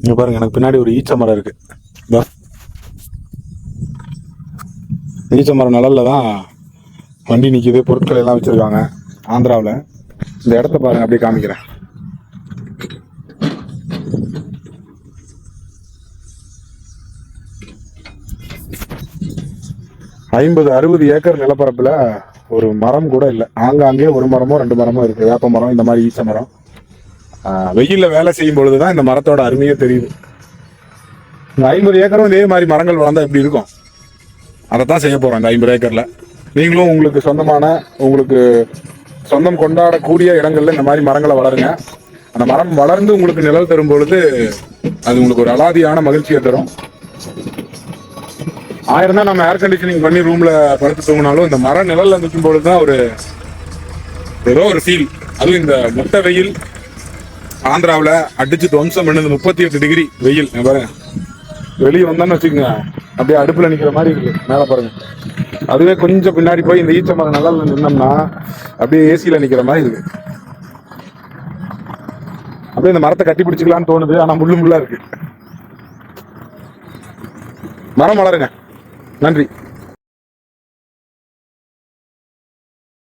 இங்க பாருங்க, எனக்கு பின்னாடி ஒரு ஈச்ச மரம் இருக்கு. ஈச்ச மரம் நிழல்ல தான் வண்டி நிக்குது, பொருட்கள் எல்லாம் வச்சிருக்காங்க ஆந்திராவில். இந்த இடத்த பாருங்க, அப்படியே காமிக்கிறேன். ஐம்பது 60 ஏக்கர் நிலப்பரப்புல ஒரு மரம் கூட இல்லை. ஆங்காங்கே ஒரு மரமோ 2 மரமோ இருக்கு. வேப்ப மரம், இந்த மாதிரி ஈச்ச மரம். வெயில்ல வேலை செய்யும் பொழுதுதான் இந்த மரத்தோட அருமையே தெரியுது. இந்த 50 ஏக்கரும் இதே மாதிரி மரங்கள் வளர்ந்தா எப்படி இருக்கும்? அதைத்தான் செய்ய போறோம் இந்த 50 ஏக்கர்ல. நீங்களும் உங்களுக்கு சொந்தமான, உங்களுக்கு சொந்தம் கொண்டாடக்கூடிய இடங்கள்ல இந்த மாதிரி மரங்களை வளருங்க. அந்த மரம் வளர்ந்து உங்களுக்கு நிழல் தரும் பொழுது அது உங்களுக்கு ஒரு அலாதியான மகிழ்ச்சியை தரும். 1000 தான் நம்ம ஏர் கண்டிஷனிங் பண்ணி ரூம்ல படுத்து தூங்கினாலும் இந்த மர நிழல்ல நிற்கும் பொழுதுதான் ஒரு ஏதோ ஒரு ஃபீல். அதுவும் இந்த மொட்டை வெயில் ஆந்திராவில் அடிச்சு துவம்சம் பண்ணது 38 டிகிரி வெயில். பாருங்க, வெளியே வந்தோன்னு வச்சுக்கோங்க, அப்படியே அடுப்புல நிக்கிற மாதிரி இருக்கு. மேல பாருங்க, அதுவே கொஞ்சம் பின்னாடி போய் இந்த ஈச்ச மரம் நிழல்ல நின்னோம்னா அப்படியே ஏசியில நிக்கிற மாதிரி இருக்கு. அப்படியே இந்த மரத்தை கட்டி பிடிச்சிக்கலான்னு தோணுது. ஆனா முள்ளு முள்ளா இருக்கு. மரம் வளருங்க. நன்றி.